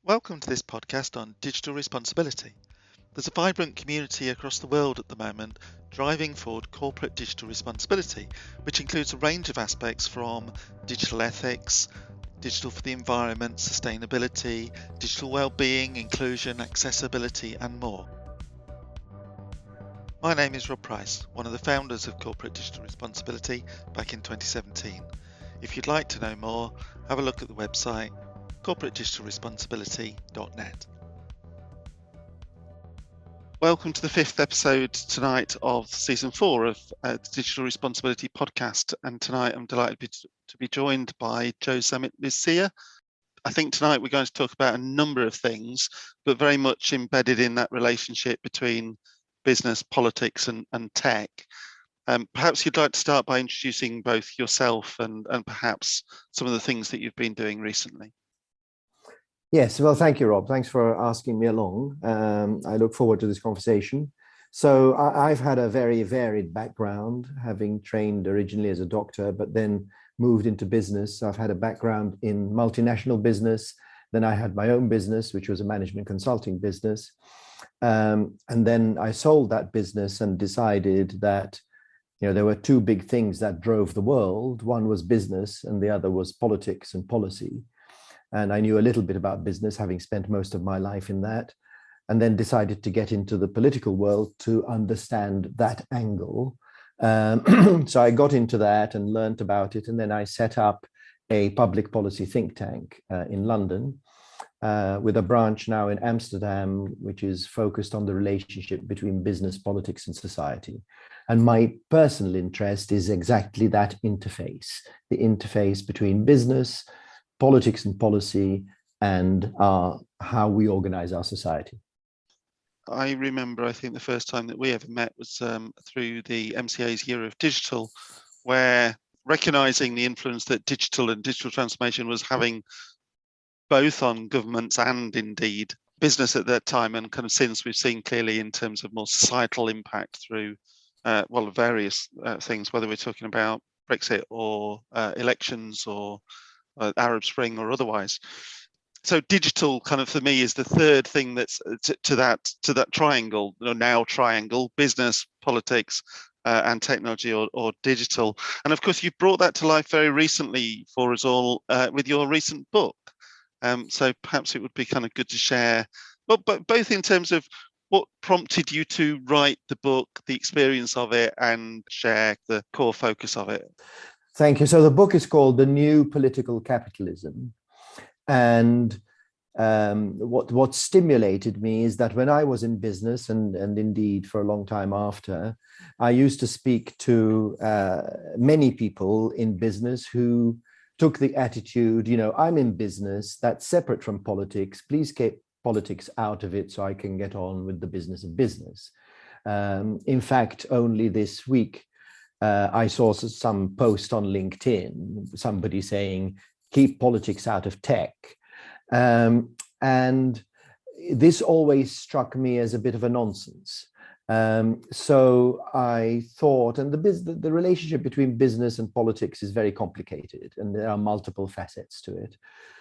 Welcome to this podcast on digital responsibility. There's a vibrant community across the world at the moment driving forward corporate digital responsibility, which includes a range of aspects from digital ethics, digital for the environment, sustainability, digital well-being, inclusion, accessibility, and more. My name is Rob Price, one of the founders of Corporate Digital Responsibility back in 2017. If you'd like to know more, have a look at the website corporatedigitalresponsibility.net. Welcome to the fifth episode tonight of season 4 of the Digital Responsibility podcast. And tonight I'm delighted to be joined by Joe Zammit-Lucia. I think tonight we're going to talk about a number of things, but very much embedded in that relationship between business, politics and tech. Perhaps you'd like to start by introducing both yourself and perhaps some of the things that you've been doing recently. Yes, well, thank you, Rob. Thanks for asking me along. I look forward to this conversation. So I've had a very varied background, having trained originally as a doctor, but then moved into business. I've had a background in multinational business. Then I had my own business, which was a management consulting business. And then I sold that business and decided that there were two big things that drove the world. One was business and the other was politics and policy. And I knew a little bit about business, having spent most of my life in that, and then decided to get into the political world to understand that angle. So I got into that and learned about it. And then I set up a public policy think tank in London with a branch now in Amsterdam, which is focused on the relationship between business, politics, and society. And my personal interest is exactly that interface, the interface between business, politics and policy, and how we organize our society. I remember, I think the first time that we ever met was through the MCA's Year of Digital, where recognizing the influence that digital and digital transformation was having both on governments and indeed business at that time, and kind of since we've seen clearly in terms of more societal impact through various things, whether we're talking about Brexit or elections or Arab Spring or otherwise. So digital kind of for me is the third thing that's to that triangle, now triangle: business, politics, and technology or digital. And of course, you've brought that to life very recently for us all with your recent book. So perhaps it would be kind of good to share, but both in terms of what prompted you to write the book, the experience of it, and share the core focus of it. Thank you. So the book is called The New Political Capitalism. And what stimulated me is that when I was in business, and indeed for a long time after, I used to speak to many people in business who took the attitude, I'm in business, that's separate from politics. Please keep politics out of it so I can get on with the business of business. In fact, only this week, I saw some post on LinkedIn, somebody saying, keep politics out of tech. And this always struck me as a bit of a nonsense. So I thought, and the relationship between business and politics is very complicated, and there are multiple facets to it.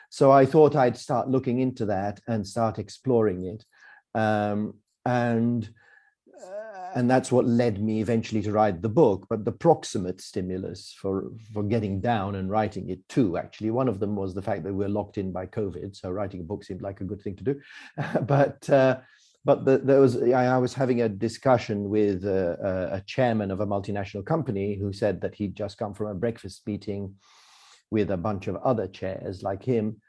So I thought I'd start looking into that and start exploring it. And that's what led me eventually to write the book. But the proximate stimulus for getting down and writing it too, actually, one of them was the fact that we're locked in by COVID. So writing a book seemed like a good thing to do. I was having a discussion with a chairman of a multinational company who said that he'd just come from a breakfast meeting with a bunch of other chairs like him.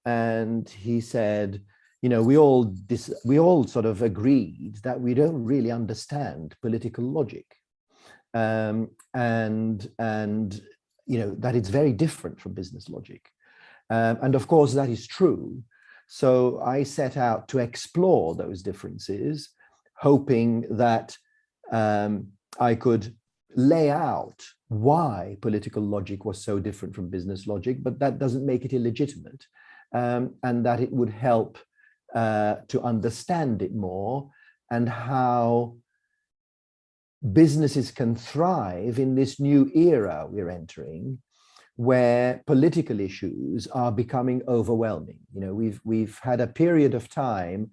And he said, we all sort of agreed that we don't really understand political logic, and that it's very different from business logic, and of course that is true. So I set out to explore those differences, hoping that I could lay out why political logic was so different from business logic, but that doesn't make it illegitimate, and that it would help to understand it more, and how businesses can thrive in this new era we're entering, where political issues are becoming overwhelming. You know, we've had a period of time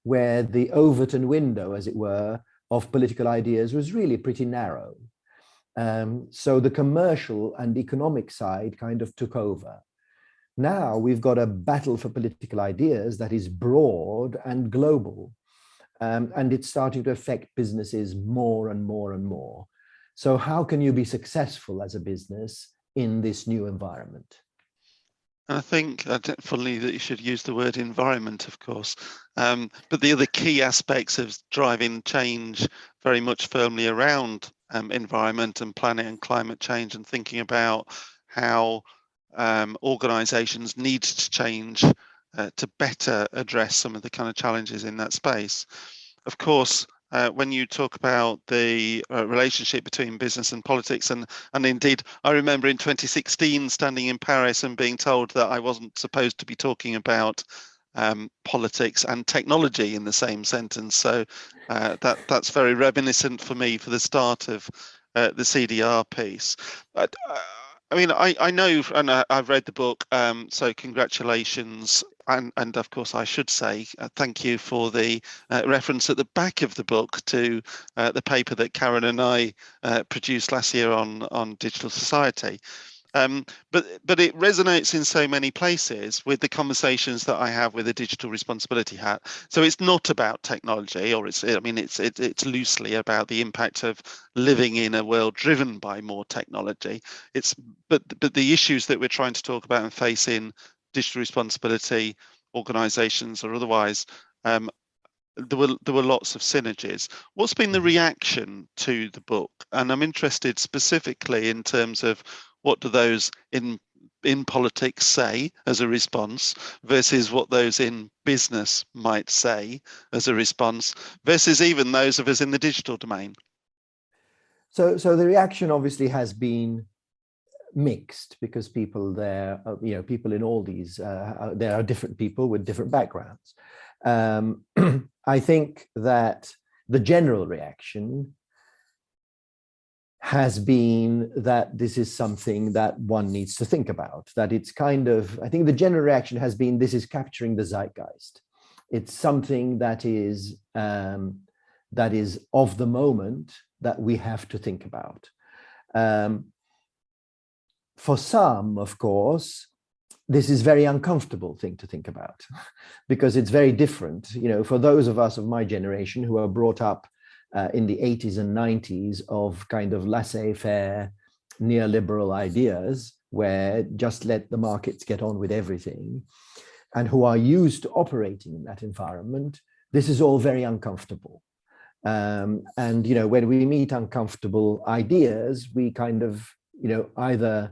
where the Overton window, as it were, of political ideas was really pretty narrow. So the commercial and economic side kind of took over. Now we've got a battle for political ideas that is broad and global, and it's starting to affect businesses more and more and more. So how can you be successful as a business in this new environment? And I think, funnily, that you should use the word environment, of course. But the other key aspects of driving change very much firmly around environment and planet and climate change, and thinking about how organisations need to change to better address some of the kind of challenges in that space. Of course, when you talk about the relationship between business and politics, and indeed, I remember in 2016 standing in Paris and being told that I wasn't supposed to be talking about politics and technology in the same sentence. So that's very reminiscent for me for the start of the CDR piece. But, I mean, I know, and I've read the book, so congratulations. And of course, I should say thank you for the reference at the back of the book to the paper that Karen and I produced last year on digital society. But it resonates in so many places with the conversations that I have with a digital responsibility hat. So it's not about technology, or it's loosely about the impact of living in a world driven by more technology. But the issues that we're trying to talk about and face in digital responsibility, organisations or otherwise, there were lots of synergies. What's been the reaction to the book? And I'm interested specifically in terms of what do those in politics say as a response versus what those in business might say as a response versus even those of us in the digital domain. So the reaction obviously has been mixed, because people there, you know, people in all these, there are different people with different backgrounds. I think that the general reaction has been that this is something that one needs to think about, that it's kind of, I think the general reaction has been, this is capturing the zeitgeist. It's something that is of the moment that we have to think about. For some, of course, this is a very uncomfortable thing to think about because it's very different. You know, for those of us of my generation who are brought up in the 80s and 90s of kind of laissez-faire neoliberal ideas where just let the markets get on with everything, and who are used to operating in that environment, this is all very uncomfortable. And, you know, when we meet uncomfortable ideas, we kind of, you know, either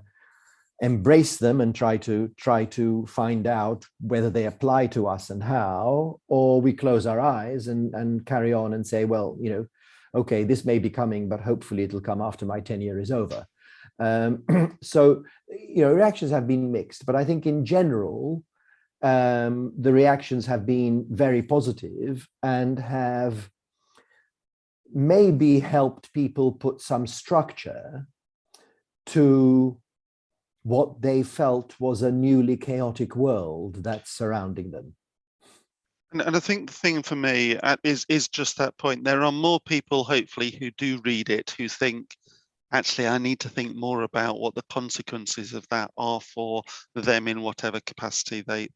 embrace them and try to find out whether they apply to us and how, or we close our eyes and carry on and say, well, you know, okay, this may be coming, but hopefully it'll come after my tenure is over. So, you know, reactions have been mixed, but I think in general, the reactions have been very positive and have maybe helped people put some structure to what they felt was a newly chaotic world that's surrounding them. And I think the thing for me is just that point. There are more people, hopefully, who do read it, who think, actually, I need to think more about what the consequences of that are for them in whatever capacity they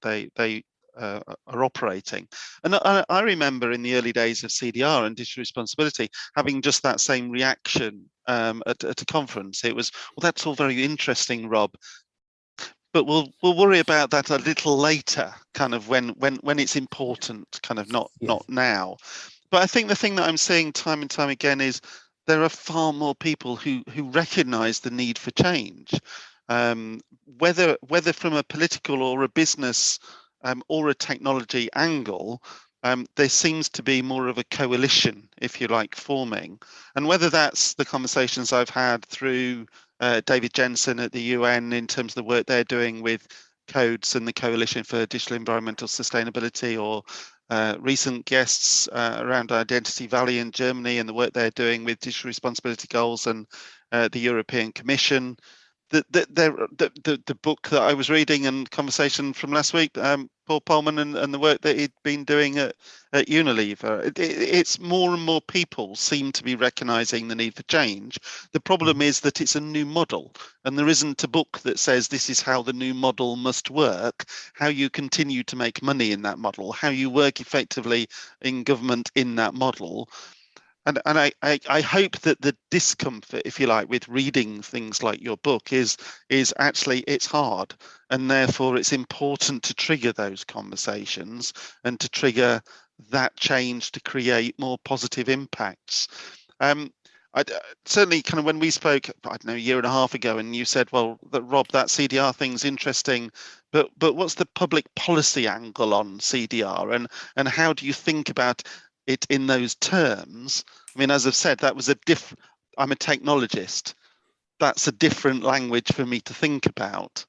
are operating. And I remember in the early days of CDR and digital responsibility having just that same reaction at a conference. It was, well, that's all very interesting, Rob, but we'll worry about that a little later, kind of when it's important, kind of not now. But I think the thing that I'm seeing time and time again is there are far more people who recognise the need for change, whether from a political or a business or a technology angle. There seems to be more of a coalition, if you like, forming. And whether that's the conversations I've had through David Jensen at the UN in terms of the work they're doing with codes and the Coalition for Digital Environmental Sustainability, or recent guests around Identity Valley in Germany and the work they're doing with digital responsibility goals and the European Commission. the book that I was reading and conversation from last week, Paul Polman and the work that he'd been doing at Unilever, it's more and more people seem to be recognising the need for change. The problem is that it's a new model, and there isn't a book that says this is how the new model must work, how you continue to make money in that model, how you work effectively in government in that model. And I hope that the discomfort, if you like, with reading things like your book is actually it's hard, and therefore it's important to trigger those conversations and to trigger that change to create more positive impacts. I certainly kind of when we spoke, I don't know, a year and a half ago, and you said, well, Rob, that CDR thing's interesting, but what's the public policy angle on CDR, and how do you think about it in those terms? I mean, as I've said, that was I'm a technologist. That's a different language for me to think about.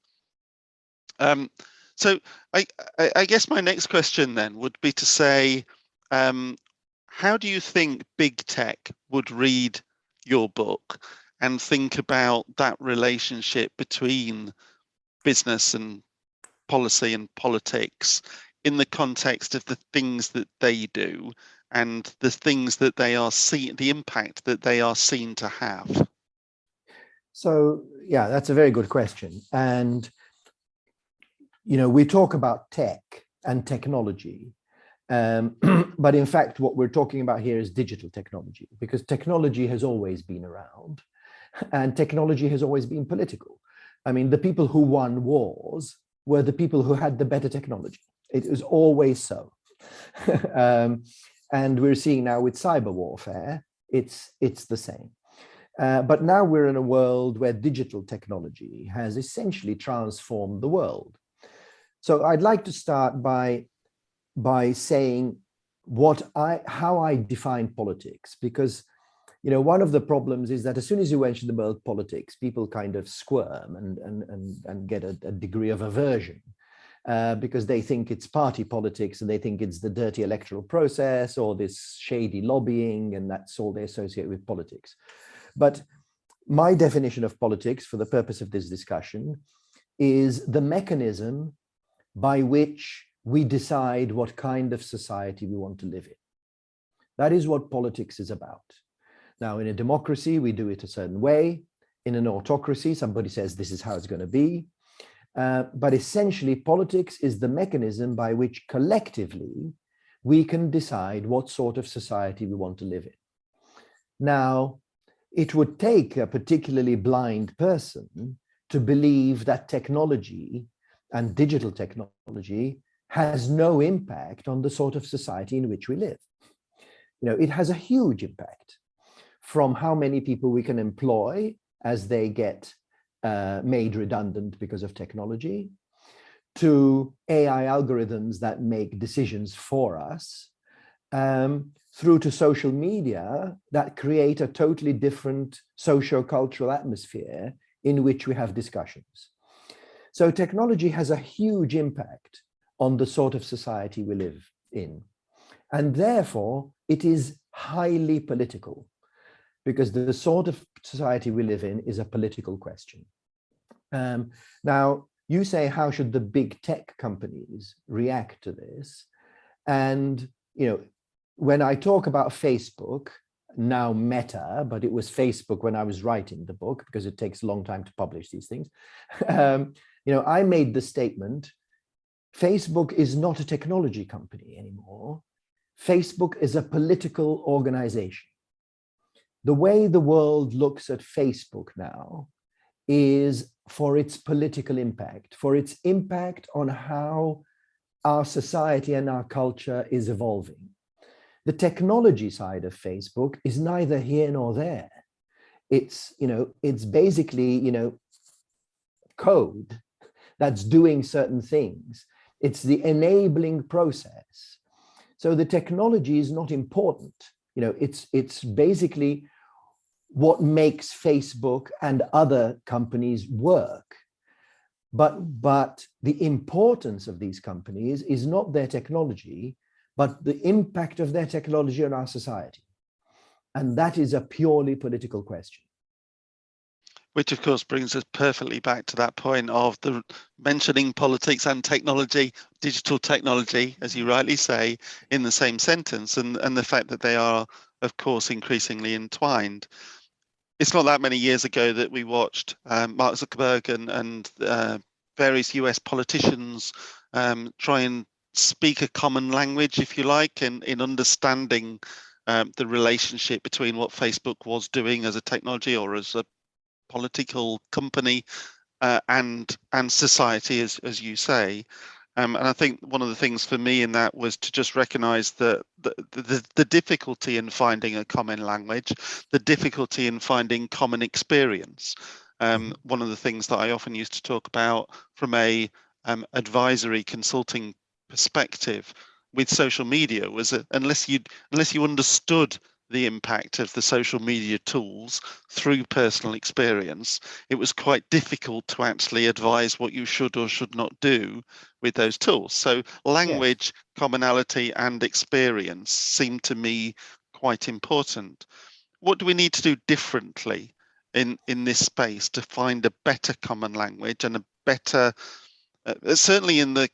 So I guess my next question then would be to say, how do you think big tech would read your book and think about that relationship between business and policy and politics in the context of the things that they do and the things that they are the impact that they are seen to have? So, yeah, that's a very good question. And, we talk about tech and technology, but in fact, what we're talking about here is digital technology, because technology has always been around and technology has always been political. I mean, the people who won wars were the people who had the better technology. It was always so. And we're seeing now with cyber warfare, it's the same. But now we're in a world where digital technology has essentially transformed the world. So I'd like to start by saying how I define politics, because one of the problems is that as soon as you mention the word politics, people kind of squirm and get a degree of aversion because they think it's party politics and they think it's the dirty electoral process or this shady lobbying, and that's all they associate with politics. But my definition of politics, for the purpose of this discussion, is the mechanism by which we decide what kind of society we want to live in. That is what politics is about. Now, in a democracy, we do it a certain way. In an autocracy, somebody says this is how it's going to be. But essentially, politics is the mechanism by which collectively we can decide what sort of society we want to live in. Now, it would take a particularly blind person to believe that technology and digital technology has no impact on the sort of society in which we live. It has a huge impact, from how many people we can employ as they get made redundant because of technology, to AI algorithms that make decisions for us, through to social media that create a totally different socio-cultural atmosphere in which we have discussions. So technology has a huge impact on the sort of society we live in. And therefore, it is highly political, because the sort of society we live in is a political question. Now, you say, how should the big tech companies react to this? And, when I talk about Facebook, now Meta, but it was Facebook when I was writing the book, because it takes a long time to publish these things. I made the statement, Facebook is not a technology company anymore. Facebook is a political organization. The way the world looks at Facebook now is for its political impact, for its impact on how our society and our culture is evolving. The technology side of Facebook is neither here nor there. It's basically, code that's doing certain things. It's the enabling process. So the technology is not important. It's basically what makes Facebook and other companies work. But the importance of these companies is not their technology, but the impact of their technology on our society. And that is a purely political question. Which, of course, brings us perfectly back to that point of the mentioning politics and technology, digital technology, as you rightly say, in the same sentence, and the fact that they are, of course, increasingly entwined. It's not that many years ago that we watched Mark Zuckerberg and various US politicians try and speak a common language, if you like, in understanding the relationship between what Facebook was doing as a technology or as a political company and society, as you say. And I think one of the things for me in that was to just recognise that the difficulty in finding a common language, the difficulty in finding common experience. One of the things that I often used to talk about from a advisory consulting perspective with social media was that unless you understood the impact of the social media tools through personal experience, it was quite difficult to actually advise what you should or should not do with those tools. So language, commonality, and experience seem to me quite important. What do we need to do differently in this space to find a better common language and a better, certainly in the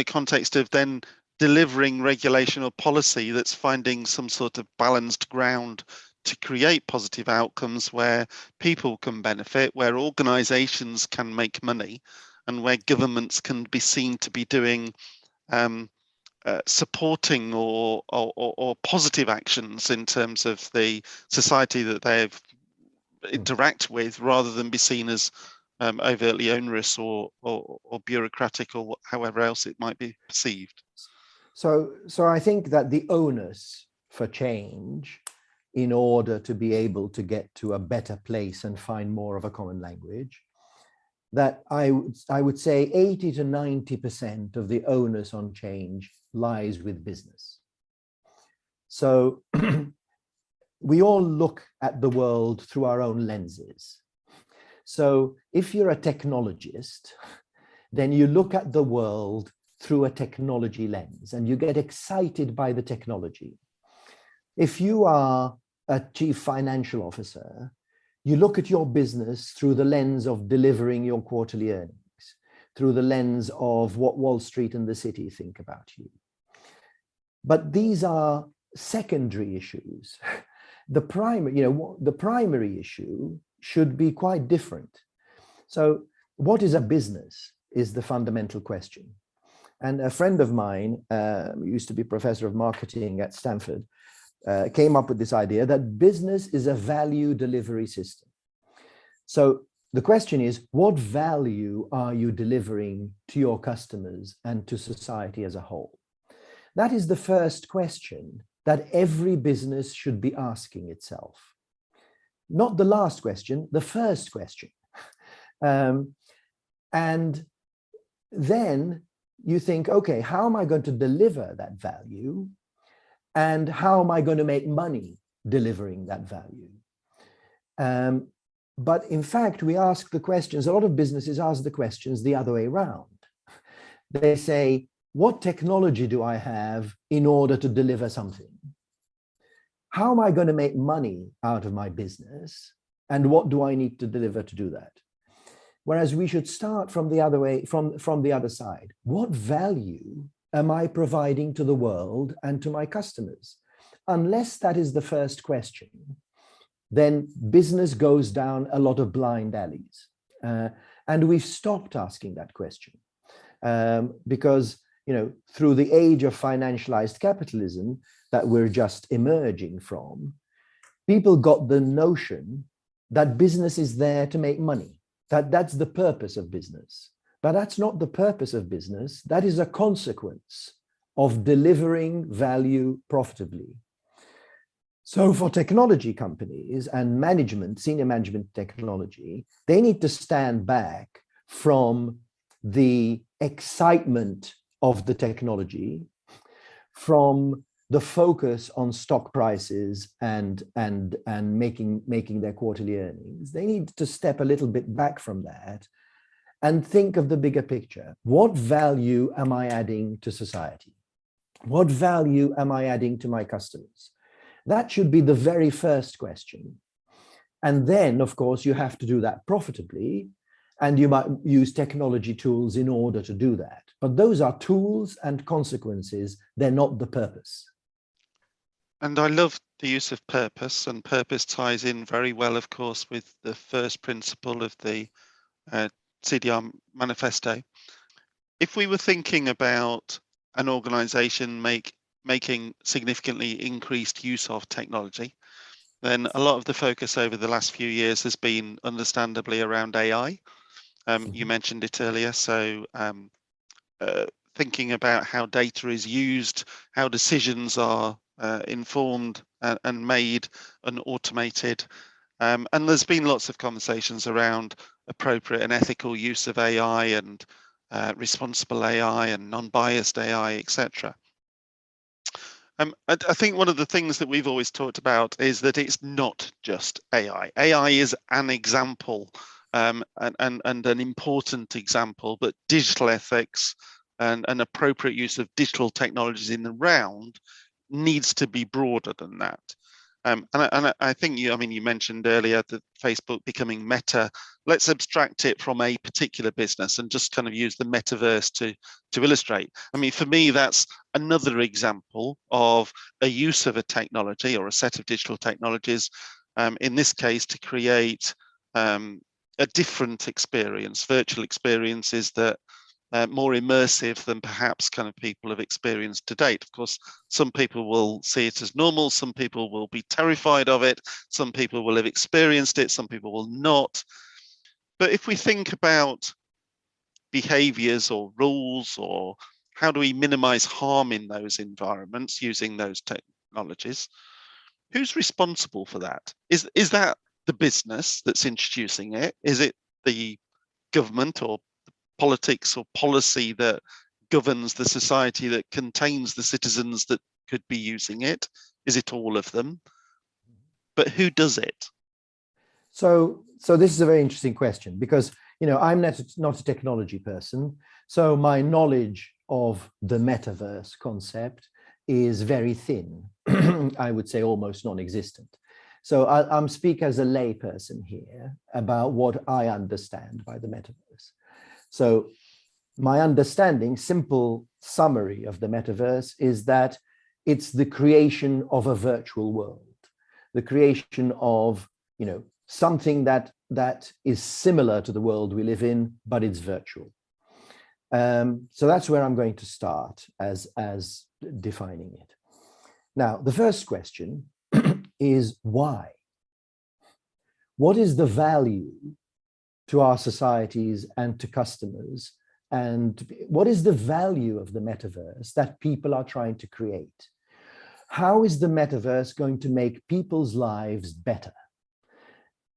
context of then delivering regulation or policy that's finding some sort of balanced ground to create positive outcomes where people can benefit, where organizations can make money, and where governments can be seen to be doing supporting or positive actions in terms of the society that they interact with, rather than be seen as overtly onerous or bureaucratic or however else it might be perceived. So I think that the onus for change, in order to be able to get to a better place and find more of a common language, that I would say 80 to 90% of the onus on change lies with business. So we all look at the world through our own lenses. So if you're a technologist, then you look at the world through a technology lens and you get excited by the technology. If you are a chief financial officer, you look at your business through the lens of delivering your quarterly earnings, through the lens of what Wall Street and the city think about you. But these are secondary issues. The primary issue should be quite different. So what is a business is the fundamental question. And a friend of mine, who used to be professor of marketing at Stanford, came up with this idea that business is a value delivery system. So the question is, what value are you delivering to your customers and to society as a whole? That is the first question that every business should be asking itself. Not the last question, the first question. And then you think, okay, how am I going to deliver that value? And how am I going to make money delivering that value? But in fact, we ask the questions, a lot of businesses ask the questions the other way around. They say, what technology do I have in order to deliver something? How am I going to make money out of my business? And what do I need to deliver to do that? Whereas we should start from the other way, from the other side. What value am I providing to the world and to my customers? Unless that is the first question, then business goes down a lot of blind alleys. And we've stopped asking that question because, through the age of financialized capitalism that we're just emerging from, people got the notion that business is there to make money. That's the purpose of business. But that's not the purpose of business. That is a consequence of delivering value profitably. So for technology companies and management, senior management technology, they need to stand back from the excitement of the technology, from the focus on stock prices and making their quarterly earnings. They need to step a little bit back from that and think of the bigger picture. What value am I adding to society? What value am I adding to my customers? That should be the very first question. And then, of course, you have to do that profitably, and you might use technology tools in order to do that. But those are tools and consequences. They're not the purpose. And I love the use of purpose, and purpose ties in very well, of course, with the first principle of the CDR manifesto. If we were thinking about an organization making significantly increased use of technology, then a lot of the focus over the last few years has been understandably around AI. You mentioned it earlier, so thinking about how data is used, how decisions are informed and made and automated. And there's been lots of conversations around appropriate and ethical use of AI and responsible AI and non-biased AI, etc. I think one of the things that we've always talked about is that it's not just AI. AI is an example and an important example, but digital ethics and an appropriate use of digital technologies in the round needs to be broader than that. And I think you mentioned earlier that Facebook becoming Meta. Let's abstract it from a particular business and just kind of use the metaverse to illustrate. I mean, for me, that's another example of a use of a technology or a set of digital technologies, in this case, to create a different experience, virtual experiences that more immersive than perhaps kind of people have experienced to date. Of course, some people will see it as normal, some people will be terrified of it, some people will have experienced it, some people will not. But if we think about behaviors or rules, or how do we minimize harm in those environments using those technologies, who's responsible for that? Is that the business that's introducing it? Is it the government or politics or policy that governs the society that contains the citizens that could be using it? Is it all of them? But who does it? So this is a very interesting question, because I'm not a technology person, so my knowledge of the metaverse concept is very thin. I would say almost non-existent. So I'm speak as a layperson here about what I understand by the metaverse. So my understanding, simple summary of the metaverse, is that it's the creation of a virtual world, the creation of, something that is similar to the world we live in, but it's virtual. So that's where I'm going to start as defining it. Now, the first question is why? What is the value to our societies and to customers? And what is the value of the metaverse that people are trying to create? How is the metaverse going to make people's lives better?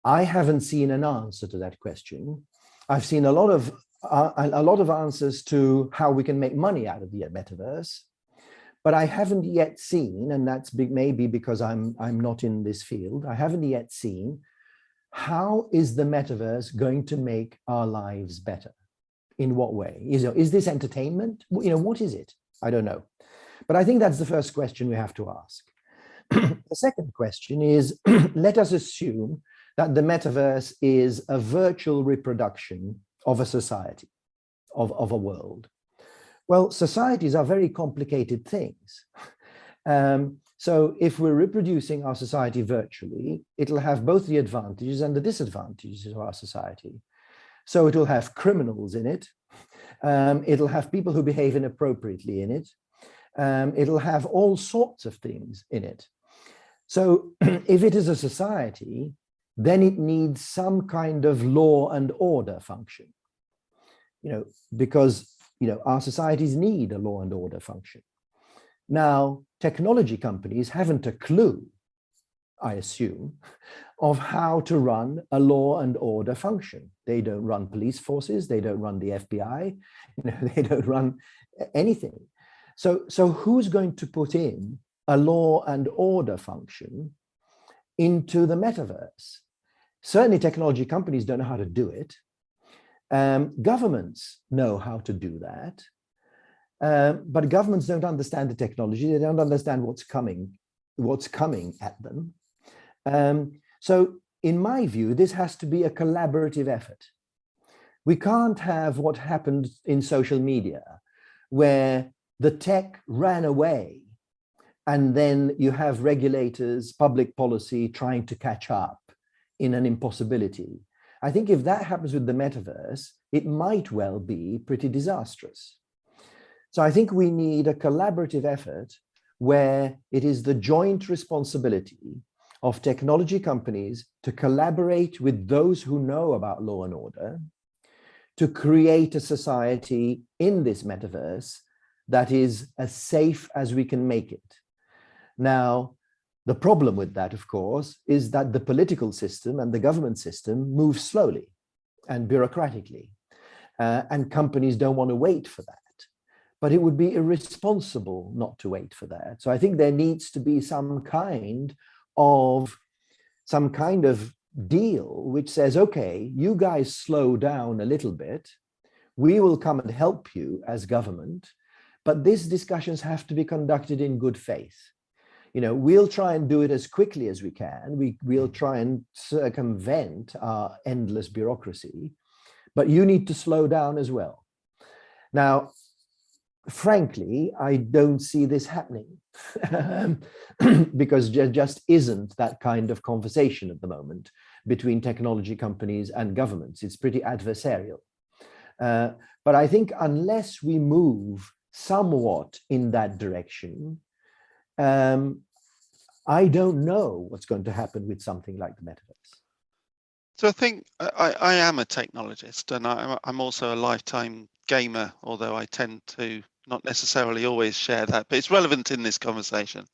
I haven't seen an answer to that question. I've seen a lot of answers to how we can make money out of the metaverse, but I haven't yet seen, and that's maybe because I'm not in this field, I haven't yet seen how is the metaverse going to make our lives better? In what way? Is this entertainment? What is it? I don't know. But I think that's the first question we have to ask. The second question is, let us assume that the metaverse is a virtual reproduction of a society, of a world. Well, societies are very complicated things. So if we're reproducing our society virtually, it'll have both the advantages and the disadvantages of our society. So it'll have criminals in it. It'll have people who behave inappropriately in it. It'll have all sorts of things in it. So if it is a society, then it needs some kind of law and order function, because, our societies need a law and order function. Now, technology companies haven't a clue, I assume, of how to run a law and order function. They don't run police forces. They don't run the FBI. They don't run anything. So who's going to put in a law and order function into the metaverse? Certainly technology companies don't know how to do it. Governments know how to do that. But governments don't understand the technology. They don't understand what's coming at them. So in my view, this has to be a collaborative effort. We can't have what happened in social media, where the tech ran away and then you have regulators, public policy trying to catch up in an impossibility. I think if that happens with the metaverse, it might well be pretty disastrous. So I think we need a collaborative effort where it is the joint responsibility of technology companies to collaborate with those who know about law and order to create a society in this metaverse that is as safe as we can make it. Now, the problem with that, of course, is that the political system and the government system move slowly and bureaucratically, and companies don't want to wait for that. But it would be irresponsible not to wait for that. So I think there needs to be some kind of deal which says, okay, you guys slow down a little bit. We will come and help you as government, but these discussions have to be conducted in good faith. You know, we'll try and do it as quickly as we can. We'll try and circumvent our endless bureaucracy, but you need to slow down as well. Now, frankly, I don't see this happening because there just isn't that kind of conversation at the moment between technology companies and governments. It's pretty adversarial. But I think unless we move somewhat in that direction, I don't know what's going to happen with something like the metaverse. So I think I am a technologist, and I'm also a lifetime gamer, although I tend to not necessarily always share that, but it's relevant in this conversation.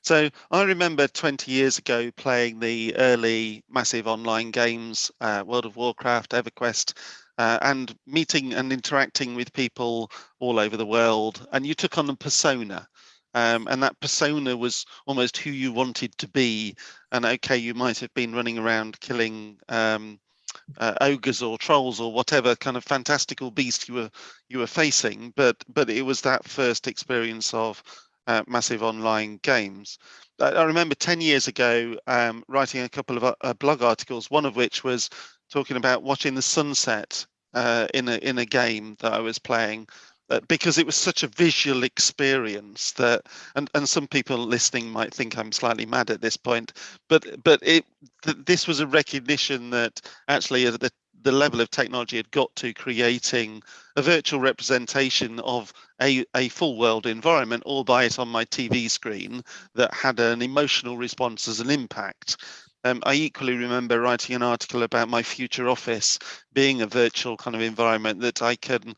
So I remember 20 years ago playing the early massive online games, World of Warcraft, EverQuest, and meeting and interacting with people all over the world. And you took on a persona. And that persona was almost who you wanted to be. And okay, you might have been running around killing ogres or trolls or whatever kind of fantastical beast you were facing, but it was that first experience of massive online games. I remember 10 years ago writing a couple of blog articles, one of which was talking about watching the sunset in a game that I was playing. Because it was such a visual experience that, and some people listening might think I'm slightly mad at this point, but this was a recognition that actually the level of technology had got to creating a virtual representation of a full world environment, albeit on my TV screen, that had an emotional response as an impact. I equally remember writing an article about my future office being a virtual kind of environment that I can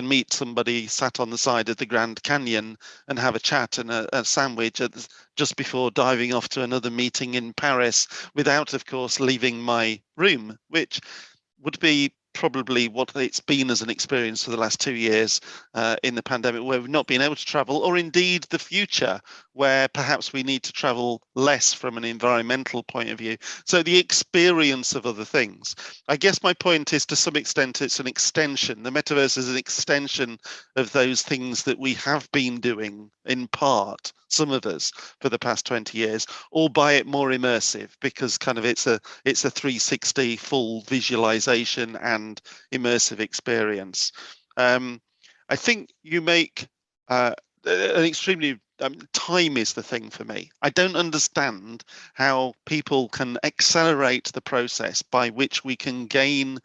meet somebody sat on the side of the Grand Canyon and have a chat and a sandwich just before diving off to another meeting in Paris without, of course, leaving my room, which would be probably what it's been as an experience for the last 2 years in the pandemic, where we've not been able to travel, or indeed the future, where perhaps we need to travel less from an environmental point of view. So the experience of other things. I guess my point is, to some extent, it's an extension. The metaverse is an extension of those things that we have been doing in part, some of us, for the past 20 years, albeit more immersive, because kind of it's a 360 full visualization and immersive experience. I think you make an extremely time is the thing for me. I don't understand how people can accelerate the process by which we can gain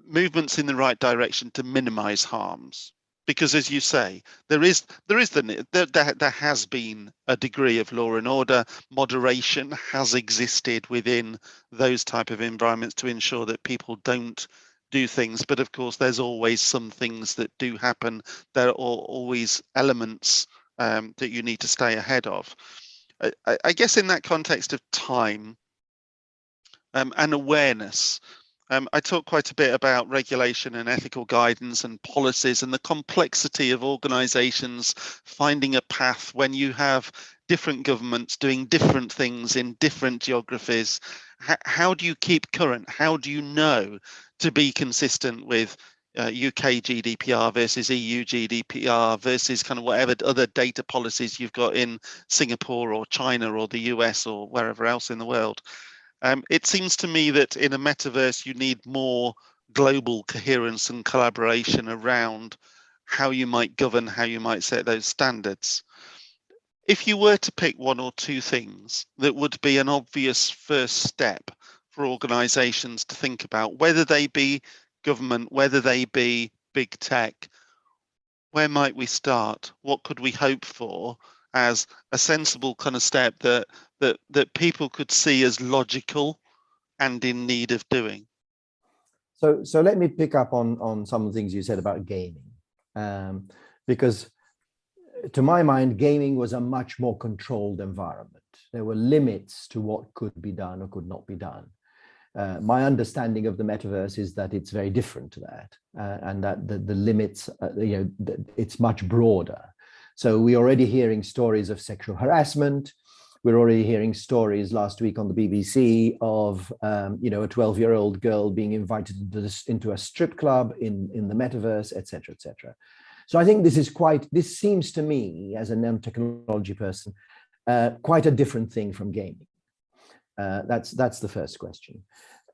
movements in the right direction to minimize harms. Because, as you say, there has been a degree of law and order. Moderation has existed within those type of environments to ensure that people don't do things. But of course, there's always some things that do happen. There are always elements that you need to stay ahead of. I guess in that context of time and awareness, I talk quite a bit about regulation and ethical guidance and policies and the complexity of organizations finding a path when you have different governments doing different things in different geographies. How do you keep current? How do you know to be consistent with UK GDPR versus EU GDPR versus kind of whatever other data policies you've got in Singapore or China or the US or wherever else in the world? It seems to me that in a metaverse, you need more global coherence and collaboration around how you might govern, how you might set those standards. If you were to pick one or two things that would be an obvious first step for organizations to think about, whether they be government, whether they be big tech, where might we start? What could we hope for as a sensible kind of step that people could see as logical and in need of doing? So let me pick up on some of the things you said about gaming, because to my mind, gaming was a much more controlled environment. There were limits to what could be done or could not be done. My understanding of the metaverse is that it's very different to that, and that the limits, it's much broader. So we're already hearing stories of sexual harassment. We're already hearing stories last week on the BBC of a 12-year-old girl being invited into a strip club in the metaverse, etc., etc. So I think this seems to me, as a non-technology person, quite a different thing from gaming. That's the first question.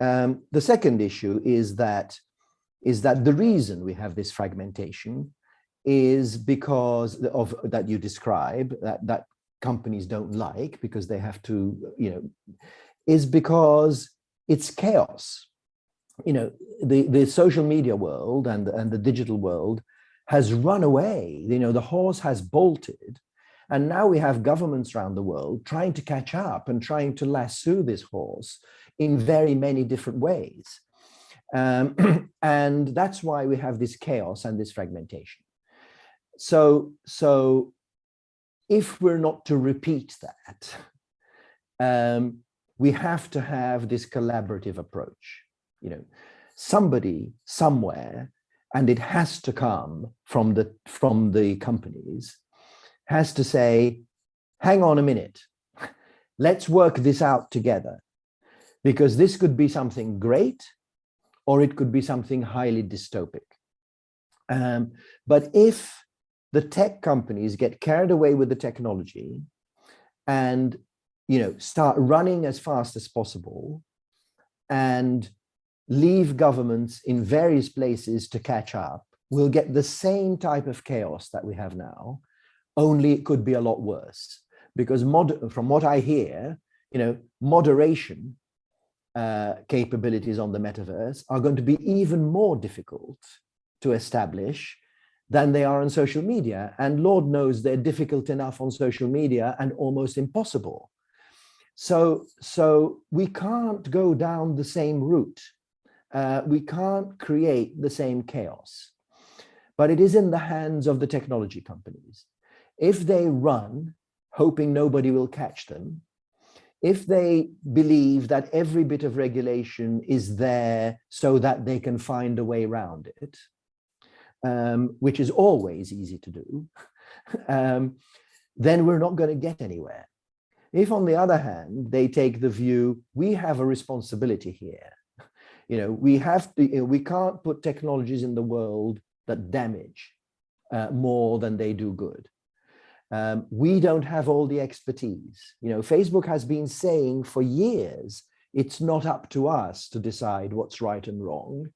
The second issue is that the reason we have this fragmentation is because of that you describe, that companies don't like because they have to, is because it's chaos. The social media world and the digital world has run away. The horse has bolted, and now we have governments around the world trying to catch up and trying to lasso this horse in very many different ways. And that's why we have this chaos and this fragmentation. So if we're not to repeat that, we have to have this collaborative approach. Somebody somewhere, and it has to come from the companies, has to say, hang on a minute, let's work this out together, because this could be something great or it could be something highly dystopic. But if the tech companies get carried away with the technology and start running as fast as possible and leave governments in various places to catch up, we'll get the same type of chaos that we have now, only it could be a lot worse. Because from what I hear, moderation capabilities on the metaverse are going to be even more difficult to establish than they are on social media. And Lord knows they're difficult enough on social media and almost impossible. So we can't go down the same route. We can't create the same chaos. But it is in the hands of the technology companies. If they run, hoping nobody will catch them, if they believe that every bit of regulation is there so that they can find a way around it, which is always easy to do, then we're not going to get anywhere. If, on the other hand, they take the view, we have a responsibility here. We can't put technologies in the world that damage more than they do good. We don't have all the expertise. Facebook has been saying for years, it's not up to us to decide what's right and wrong.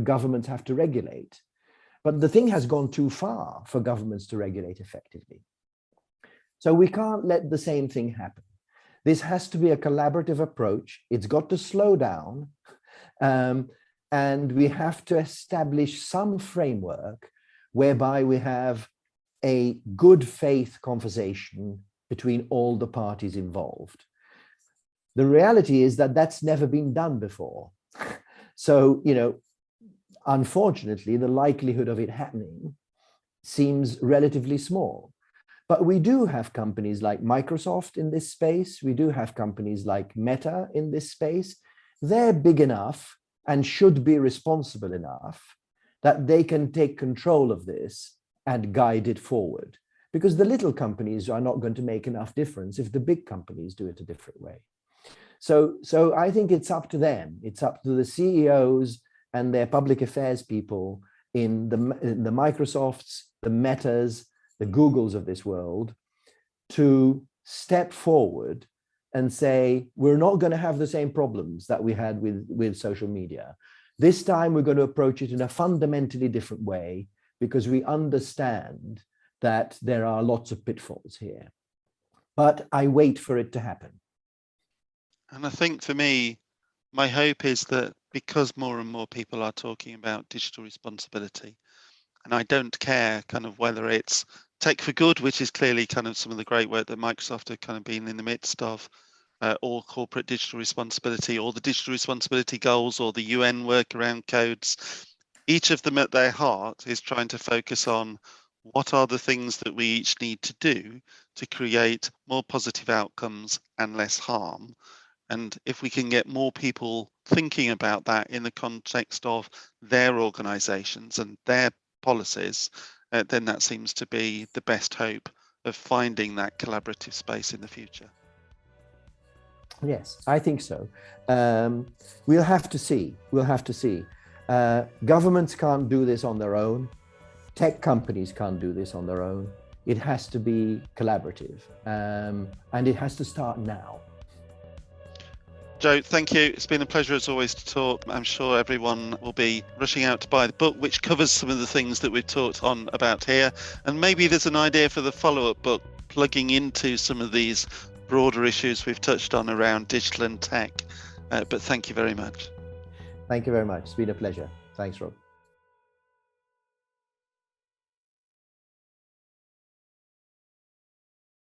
Governments have to regulate. But the thing has gone too far for governments to regulate effectively. So we can't let the same thing happen. This has to be a collaborative approach. It's got to slow down. And we have to establish some framework whereby we have a good faith conversation between all the parties involved. The reality is that that's never been done before. So, unfortunately, the likelihood of it happening seems relatively small. But we do have companies like Microsoft in this space. We do have companies like Meta in this space. They're big enough and should be responsible enough that they can take control of this and guide it forward. Because the little companies are not going to make enough difference if the big companies do it a different way. So I think it's up to them. It's up to the CEOs and their public affairs people in the Microsofts, the Metas, the Googles of this world to step forward and say, we're not going to have the same problems that we had with social media. This time we're going to approach it in a fundamentally different way, because we understand that there are lots of pitfalls here. But I wait for it to happen. And I think for me, my hope is that because more and more people are talking about digital responsibility, and I don't care kind of whether it's tech for good, which is clearly kind of some of the great work that Microsoft have kind of been in the midst of, or corporate digital responsibility, or the digital responsibility goals, or the UN work around codes. Each of them at their heart is trying to focus on what are the things that we each need to do to create more positive outcomes and less harm. And if we can get more people thinking about that in the context of their organizations and their policies, then that seems to be the best hope of finding that collaborative space in the future. Yes, I think so. We'll have to see. We'll have to see. Governments can't do this on their own. Tech companies can't do this on their own. It has to be collaborative, and it has to start now. Joe, thank you. It's been a pleasure as always to talk. I'm sure everyone will be rushing out to buy the book, which covers some of the things that we've talked on about here. And maybe there's an idea for the follow-up book plugging into some of these broader issues we've touched on around digital and tech. But thank you very much. Thank you very much. It's been a pleasure. Thanks, Rob.